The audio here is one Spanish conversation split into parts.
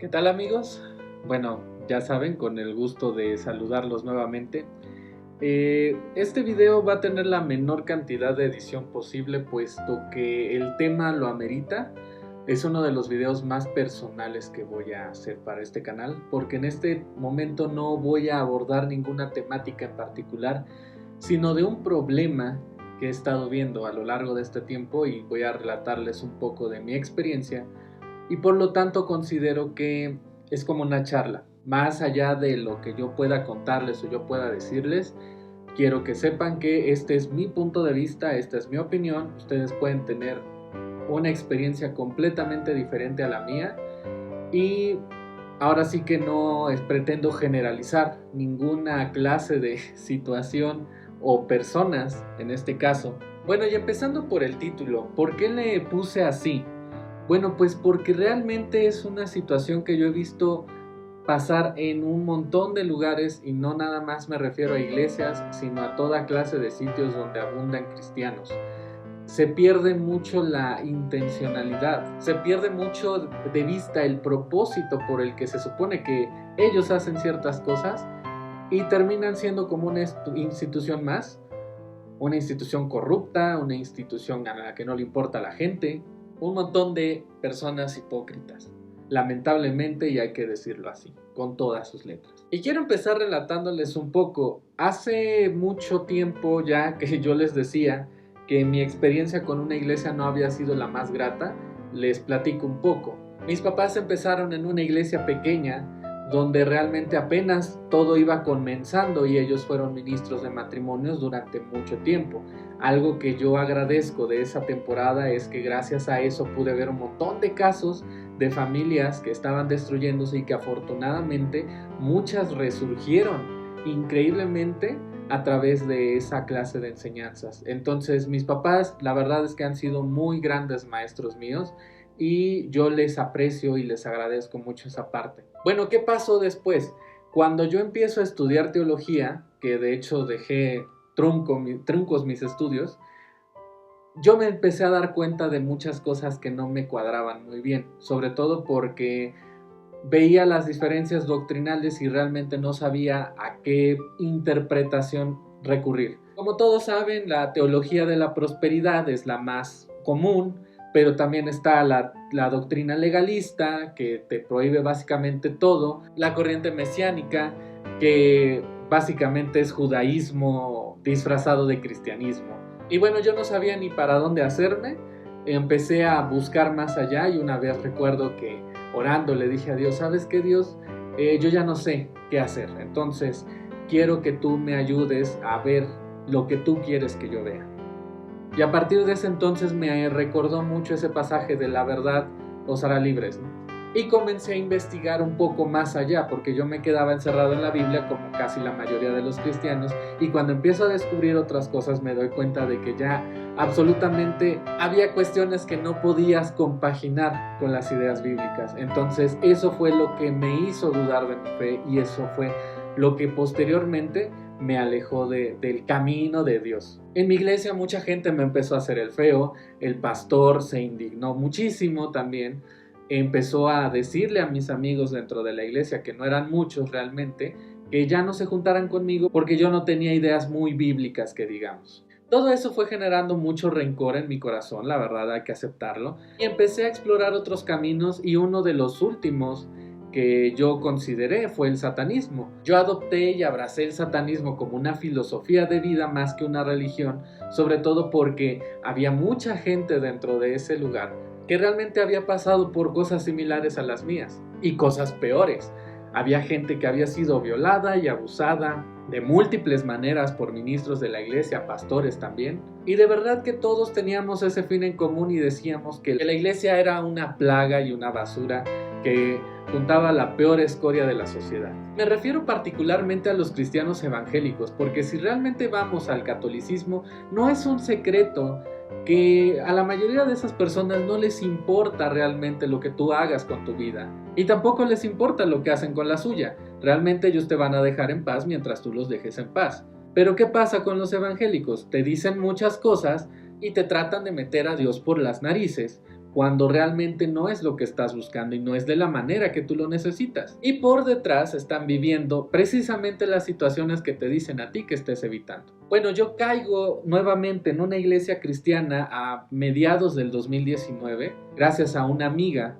¿Qué tal, amigos? Bueno, ya saben, con el gusto de saludarlos nuevamente. Este video va a tener la menor cantidad de edición posible, puesto que el tema lo amerita. Es uno de los videos más personales que voy a hacer para este canal, porque en este momento no voy a abordar ninguna temática en particular, sino de un problema que he estado viendo a lo largo de este tiempo, y voy a relatarles un poco de mi experiencia. Y por lo tanto considero que es como una charla. Más allá de lo que yo pueda contarles o yo pueda decirles, quiero que sepan que este es mi punto de vista, esta es mi opinión. Ustedes pueden tener una experiencia completamente diferente a la mía. Y ahora sí que no pretendo generalizar ninguna clase de situación o personas en este caso. Bueno, y empezando por el título, ¿por qué le puse así? Bueno, pues porque realmente es una situación que yo he visto pasar en un montón de lugares, y no nada más me refiero a iglesias, sino a toda clase de sitios donde abundan cristianos. Se pierde mucho la intencionalidad, se pierde mucho de vista el propósito por el que se supone que ellos hacen ciertas cosas, y terminan siendo como una institución más, una institución corrupta, una institución a la que no le importa a la gente. Un montón de personas hipócritas, lamentablemente, y hay que decirlo así, con todas sus letras. Y quiero empezar relatándoles un poco. Hace mucho tiempo ya que yo les decía que mi experiencia con una iglesia no había sido la más grata. Les platico un poco. Mis papás empezaron en una iglesia pequeña, donde realmente apenas todo iba comenzando, y ellos fueron ministros de matrimonios durante mucho tiempo. Algo que yo agradezco de esa temporada es que gracias a eso pude ver un montón de casos de familias que estaban destruyéndose, y que afortunadamente muchas resurgieron increíblemente a través de esa clase de enseñanzas. Entonces mis papás, la verdad es que han sido muy grandes maestros míos, y yo les aprecio y les agradezco mucho esa parte. Bueno, ¿qué pasó después? Cuando yo empiezo a estudiar teología, que de hecho dejé truncos mis estudios, yo me empecé a dar cuenta de muchas cosas que no me cuadraban muy bien, sobre todo porque veía las diferencias doctrinales y realmente no sabía a qué interpretación recurrir. Como todos saben, la teología de la prosperidad es la más común, pero también está la doctrina legalista, que te prohíbe básicamente todo, la corriente mesiánica, que básicamente es judaísmo disfrazado de cristianismo. Y bueno, yo no sabía ni para dónde hacerme. Empecé a buscar más allá, y una vez recuerdo que orando le dije a Dios: ¿sabes qué, Dios? Yo ya no sé qué hacer, entonces quiero que tú me ayudes a ver lo que tú quieres que yo vea. Y a partir de ese entonces me recordó mucho ese pasaje de la verdad os hará libres, ¿no? Y comencé a investigar un poco más allá, porque yo me quedaba encerrado en la Biblia como casi la mayoría de los cristianos, y cuando empiezo a descubrir otras cosas me doy cuenta de que ya absolutamente había cuestiones que no podías compaginar con las ideas bíblicas. Entonces eso fue lo que me hizo dudar de mi fe, y eso fue lo que posteriormente me alejó del camino de Dios. En mi iglesia mucha gente me empezó a hacer el feo, el pastor se indignó muchísimo también, empezó a decirle a mis amigos dentro de la iglesia, que no eran muchos realmente, que ya no se juntaran conmigo porque yo no tenía ideas muy bíblicas, que digamos. Todo eso fue generando mucho rencor en mi corazón, la verdad hay que aceptarlo, y empecé a explorar otros caminos, y uno de los últimos que yo consideré fue el satanismo. Yo adopté y abracé el satanismo como una filosofía de vida más que una religión, sobre todo porque había mucha gente dentro de ese lugar que realmente había pasado por cosas similares a las mías, y cosas peores. Había gente que había sido violada y abusada de múltiples maneras por ministros de la iglesia, pastores también, y de verdad que todos teníamos ese fin en común, y decíamos que la iglesia era una plaga y una basura que juntaba la peor escoria de la sociedad. Me refiero particularmente a los cristianos evangélicos, porque si realmente vamos al catolicismo, no es un secreto que a la mayoría de esas personas no les importa realmente lo que tú hagas con tu vida, y tampoco les importa lo que hacen con la suya. Realmente ellos te van a dejar en paz mientras tú los dejes en paz. Pero ¿qué pasa con los evangélicos? Te dicen muchas cosas y te tratan de meter a Dios por las narices, cuando realmente no es lo que estás buscando y no es de la manera que tú lo necesitas. Y por detrás están viviendo precisamente las situaciones que te dicen a ti que estés evitando. Bueno, yo caigo nuevamente en una iglesia cristiana a mediados del 2019, gracias a una amiga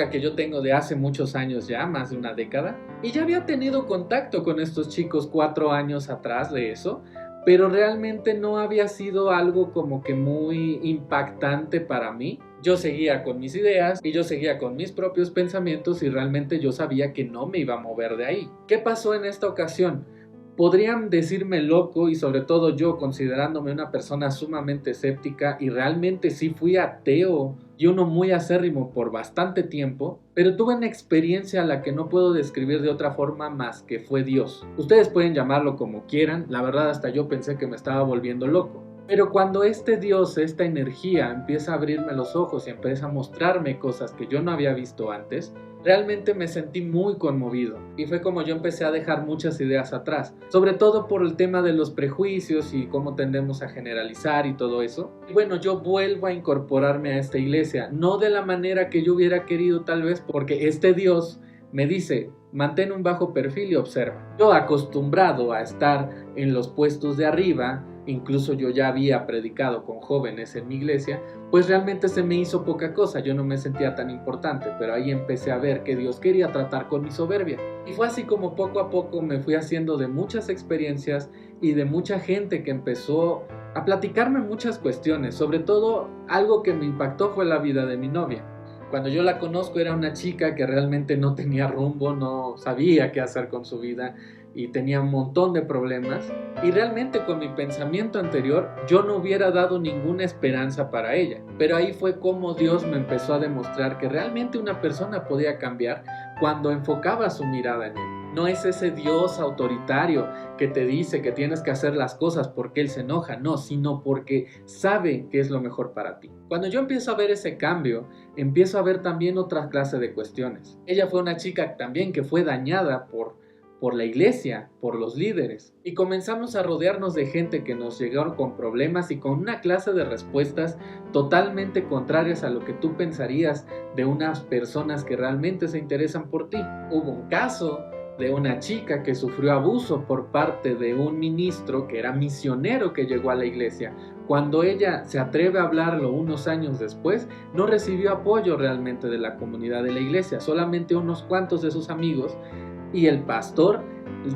que yo tengo de hace muchos años ya, más de una década, y ya había tenido contacto con estos chicos 4 años atrás de eso, pero realmente no había sido algo como que muy impactante para mí. Yo seguía con mis ideas y yo seguía con mis propios pensamientos y realmente yo sabía que no me iba a mover de ahí. ¿Qué pasó en esta ocasión? Podrían decirme loco y sobre todo yo considerándome una persona sumamente escéptica y realmente sí fui ateo y uno muy acérrimo por bastante tiempo, pero tuve una experiencia a la que no puedo describir de otra forma más que fue Dios. Ustedes pueden llamarlo como quieran, la verdad hasta yo pensé que me estaba volviendo loco. Pero cuando este Dios, esta energía empieza a abrirme los ojos y empieza a mostrarme cosas que yo no había visto antes, realmente me sentí muy conmovido y fue como yo empecé a dejar muchas ideas atrás, sobre todo por el tema de los prejuicios y cómo tendemos a generalizar y todo eso. Y bueno, yo vuelvo a incorporarme a esta iglesia, no de la manera que yo hubiera querido tal vez, porque este Dios me dice, mantén un bajo perfil y observa. Yo acostumbrado a estar en los puestos de arriba, incluso yo ya había predicado con jóvenes en mi iglesia, pues realmente se me hizo poca cosa, yo no me sentía tan importante, pero ahí empecé a ver que Dios quería tratar con mi soberbia. Y fue así como poco a poco me fui haciendo de muchas experiencias y de mucha gente que empezó a platicarme muchas cuestiones, sobre todo algo que me impactó fue la vida de mi novia. Cuando yo la conozco era una chica que realmente no tenía rumbo, no sabía qué hacer con su vida y tenía un montón de problemas. Y realmente con mi pensamiento anterior yo no hubiera dado ninguna esperanza para ella. Pero ahí fue como Dios me empezó a demostrar que realmente una persona podía cambiar cuando enfocaba su mirada en Él. No es ese Dios autoritario que te dice que tienes que hacer las cosas porque Él se enoja, no, sino porque sabe que es lo mejor para ti. Cuando yo empiezo a ver ese cambio, empiezo a ver también otra clase de cuestiones. Ella fue una chica también que fue dañada por la iglesia, por los líderes. Y comenzamos a rodearnos de gente que nos llegaron con problemas y con una clase de respuestas totalmente contrarias a lo que tú pensarías de unas personas que realmente se interesan por ti. Hubo un caso de una chica que sufrió abuso por parte de un ministro que era misionero que llegó a la iglesia. Cuando ella se atreve a hablarlo unos años después, no recibió apoyo realmente de la comunidad de la iglesia, solamente unos cuantos de sus amigos, y el pastor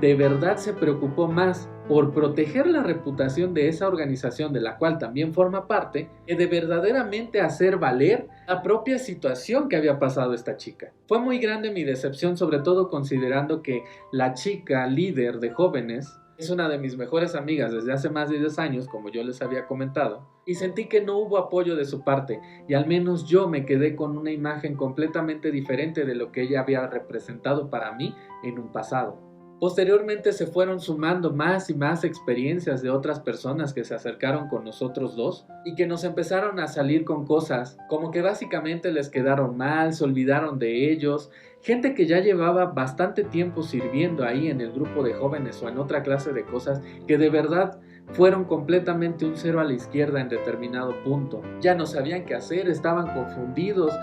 de verdad se preocupó más por proteger la reputación de esa organización de la cual también forma parte, que de verdaderamente hacer valer la propia situación que había pasado esta chica. Fue muy grande mi decepción, sobre todo considerando que la chica líder de jóvenes es una de mis mejores amigas desde hace más de 10 años, como yo les había comentado, y sentí que no hubo apoyo de su parte, y al menos yo me quedé con una imagen completamente diferente de lo que ella había representado para mí en un pasado. Posteriormente se fueron sumando más y más experiencias de otras personas que se acercaron con nosotros dos y que nos empezaron a salir con cosas como que básicamente les quedaron mal, se olvidaron de ellos, gente que ya llevaba bastante tiempo sirviendo ahí en el grupo de jóvenes o en otra clase de cosas que de verdad fueron completamente un cero a la izquierda en determinado punto. Ya no sabían qué hacer, estaban confundidos,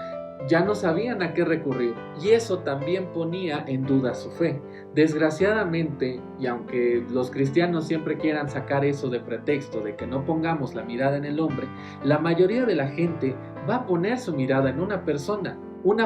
ya no sabían a qué recurrir, y eso también ponía en duda su fe. Desgraciadamente, y aunque los cristianos siempre quieran sacar eso de pretexto de que no pongamos la mirada en el hombre, la mayoría de la gente va a poner su mirada en una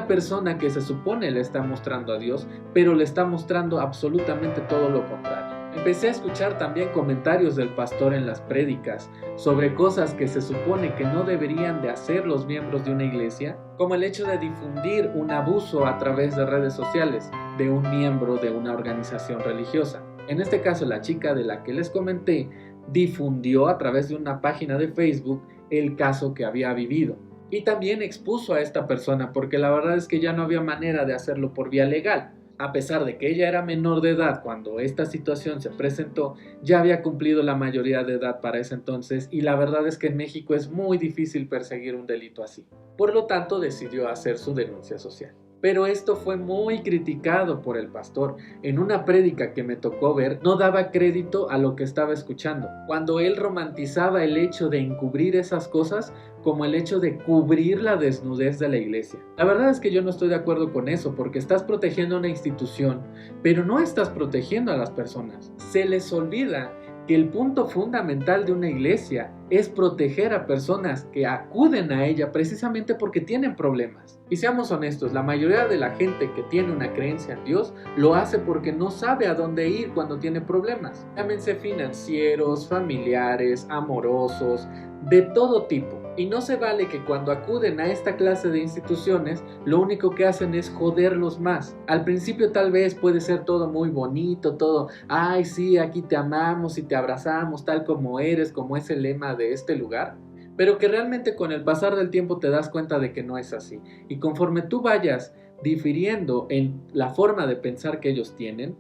persona que se supone le está mostrando a Dios, pero le está mostrando absolutamente todo lo contrario. Empecé a escuchar también comentarios del pastor en las prédicas sobre cosas que se supone que no deberían de hacer los miembros de una iglesia, como el hecho de difundir un abuso a través de redes sociales de un miembro de una organización religiosa. En este caso, la chica de la que les comenté difundió a través de una página de Facebook el caso que había vivido. Y también expuso a esta persona porque la verdad es que ya no había manera de hacerlo por vía legal. A pesar de que ella era menor de edad cuando esta situación se presentó, ya había cumplido la mayoría de edad para ese entonces y la verdad es que en México es muy difícil perseguir un delito así. Por lo tanto, decidió hacer su denuncia social. Pero esto fue muy criticado por el pastor. En una prédica que me tocó ver, no daba crédito a lo que estaba escuchando, cuando él romantizaba el hecho de encubrir esas cosas como el hecho de cubrir la desnudez de la iglesia. La verdad es que yo no estoy de acuerdo con eso, porque estás protegiendo a una institución, pero no estás protegiendo a las personas. Se les olvida que el punto fundamental de una iglesia es proteger a personas que acuden a ella precisamente porque tienen problemas. Y seamos honestos, la mayoría de la gente que tiene una creencia en Dios lo hace porque no sabe a dónde ir cuando tiene problemas. Llámense financieros, familiares, amorosos, de todo tipo. Y no se vale que cuando acuden a esta clase de instituciones, lo único que hacen es joderlos más. Al principio tal vez puede ser todo muy bonito, todo, ay sí, aquí te amamos y te abrazamos tal como eres, como es el lema de este lugar. Pero que realmente con el pasar del tiempo te das cuenta de que no es así. Y conforme tú vayas difiriendo en la forma de pensar que ellos tienen,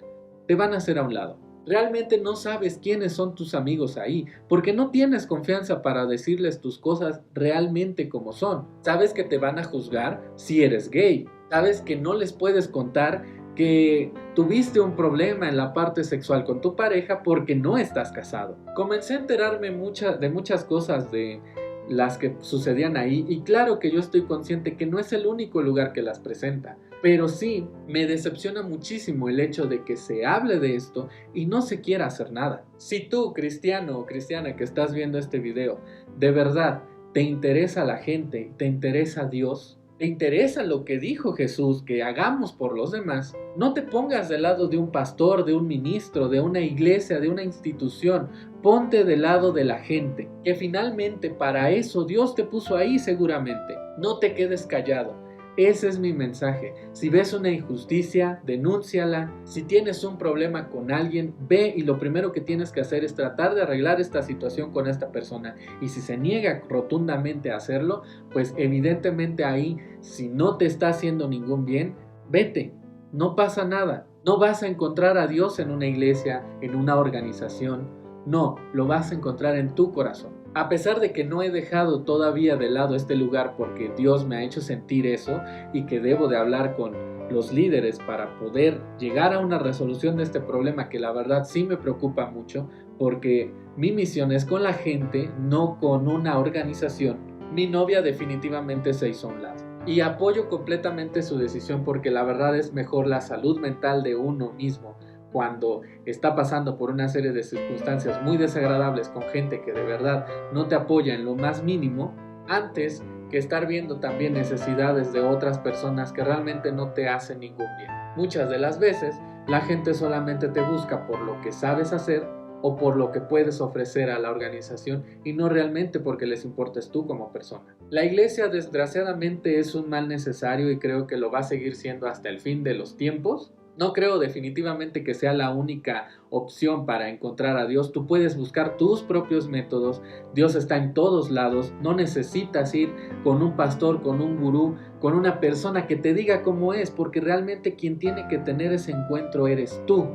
te van a hacer a un lado. Realmente no sabes quiénes son tus amigos ahí, porque no tienes confianza para decirles tus cosas realmente como son. Sabes que te van a juzgar si eres gay. Sabes que no les puedes contar que tuviste un problema en la parte sexual con tu pareja porque no estás casado. Comencé a enterarme de muchas cosas de las que sucedían ahí, y claro que yo estoy consciente que no es el único lugar que las presenta, pero sí me decepciona muchísimo el hecho de que se hable de esto y no se quiera hacer nada. Si tú, cristiano o cristiana que estás viendo este video, de verdad te interesa la gente, te interesa Dios, te interesa lo que dijo Jesús que hagamos por los demás, no te pongas del lado de un pastor, de un ministro, de una iglesia, de una institución. Ponte del lado de la gente, que finalmente para eso Dios te puso ahí seguramente. No te quedes callado. Ese es mi mensaje. Si ves una injusticia, denúnciala. Si tienes un problema con alguien, ve y lo primero que tienes que hacer es tratar de arreglar esta situación con esta persona. Y si se niega rotundamente a hacerlo, pues evidentemente ahí, si no te está haciendo ningún bien, vete. No pasa nada. No vas a encontrar a Dios en una iglesia, en una organización. No, lo vas a encontrar en tu corazón. A pesar de que no he dejado todavía de lado este lugar porque Dios me ha hecho sentir eso y que debo de hablar con los líderes para poder llegar a una resolución de este problema que la verdad sí me preocupa mucho, porque mi misión es con la gente, no con una organización. Mi novia definitivamente se hizo a un lado. Y apoyo completamente su decisión porque la verdad es mejor la salud mental de uno mismo cuando está pasando por una serie de circunstancias muy desagradables con gente que de verdad no te apoya en lo más mínimo, antes que estar viendo también necesidades de otras personas que realmente no te hacen ningún bien. Muchas de las veces la gente solamente te busca por lo que sabes hacer o por lo que puedes ofrecer a la organización y no realmente porque les importes tú como persona. La iglesia desgraciadamente es un mal necesario y creo que lo va a seguir siendo hasta el fin de los tiempos. No creo definitivamente que sea la única opción para encontrar a Dios. Tú puedes buscar tus propios métodos. Dios está en todos lados. No necesitas ir con un pastor, con un gurú, con una persona que te diga cómo es, porque realmente quien tiene que tener ese encuentro eres tú.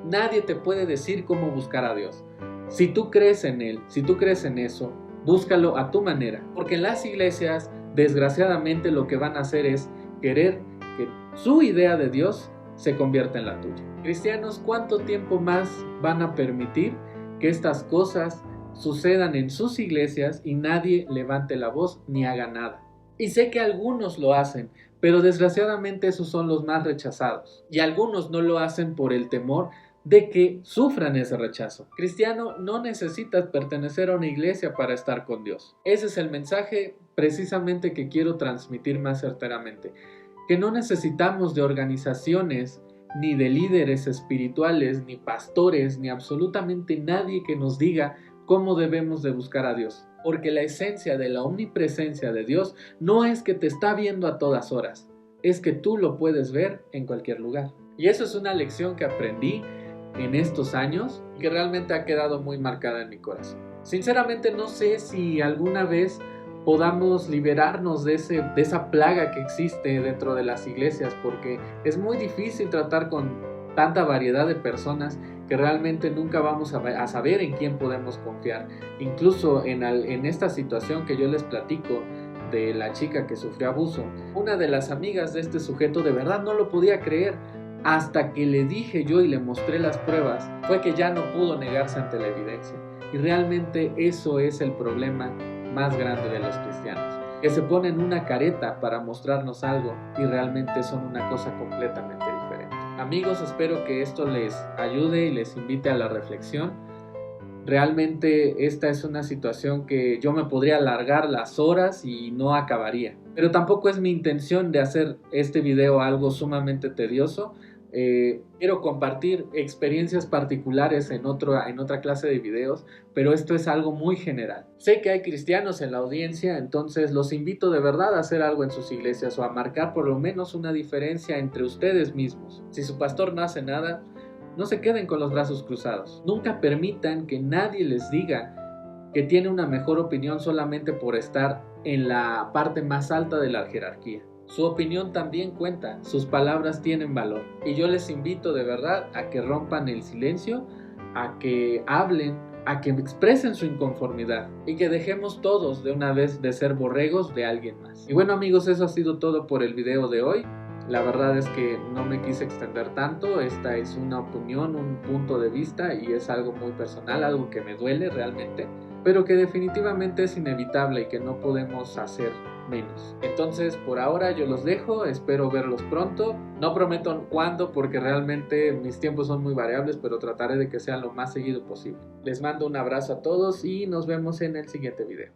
Nadie te puede decir cómo buscar a Dios. Si tú crees en Él, si tú crees en eso, búscalo a tu manera. Porque en las iglesias, desgraciadamente, lo que van a hacer es querer que su idea de Dios se convierta en la tuya. Cristianos, ¿cuánto tiempo más van a permitir que estas cosas sucedan en sus iglesias y nadie levante la voz ni haga nada? Y sé que algunos lo hacen, pero desgraciadamente esos son los más rechazados. Y algunos no lo hacen por el temor de que sufran ese rechazo. Cristiano, no necesitas pertenecer a una iglesia para estar con Dios. Ese es el mensaje precisamente que quiero transmitir más certeramente. Que no necesitamos de organizaciones, ni de líderes espirituales, ni pastores, ni absolutamente nadie que nos diga cómo debemos de buscar a Dios. Porque la esencia de la omnipresencia de Dios no es que te está viendo a todas horas, es que tú lo puedes ver en cualquier lugar. Y eso es una lección que aprendí en estos años y que realmente ha quedado muy marcada en mi corazón. Sinceramente no sé si alguna vez podamos liberarnos de esa plaga que existe dentro de las iglesias, porque es muy difícil tratar con tanta variedad de personas que realmente nunca vamos a saber en quién podemos confiar. Incluso en esta situación que yo les platico de la chica que sufrió abuso, una de las amigas de este sujeto de verdad no lo podía creer. Hasta que le dije yo y le mostré las pruebas, fue que ya no pudo negarse ante la evidencia. Y realmente eso es el problema más grande de los cristianos, que se ponen una careta para mostrarnos algo y realmente son una cosa completamente diferente. Amigos, espero que esto les ayude y les invite a la reflexión. Realmente esta es una situación que yo me podría alargar las horas y no acabaría. Pero tampoco es mi intención de hacer este video algo sumamente tedioso. Quiero compartir experiencias particulares en otra clase de videos, pero esto es algo muy general. Sé que hay cristianos en la audiencia, entonces los invito de verdad a hacer algo en sus iglesias o a marcar por lo menos una diferencia entre ustedes mismos. Si su pastor no hace nada, no se queden con los brazos cruzados. Nunca permitan que nadie les diga que tiene una mejor opinión solamente por estar en la parte más alta de la jerarquía. Su opinión también cuenta, sus palabras tienen valor. Y yo les invito de verdad a que rompan el silencio, a que hablen, a que expresen su inconformidad y que dejemos todos de una vez de ser borregos de alguien más. Y bueno amigos, eso ha sido todo por el video de hoy. La verdad es que no me quise extender tanto, esta es una opinión, un punto de vista y es algo muy personal, algo que me duele realmente, pero que definitivamente es inevitable y que no podemos hacer menos. Entonces por ahora yo los dejo, espero verlos pronto, no prometo cuándo porque realmente mis tiempos son muy variables, pero trataré de que sea lo más seguido posible. Les mando un abrazo a todos y nos vemos en el siguiente video.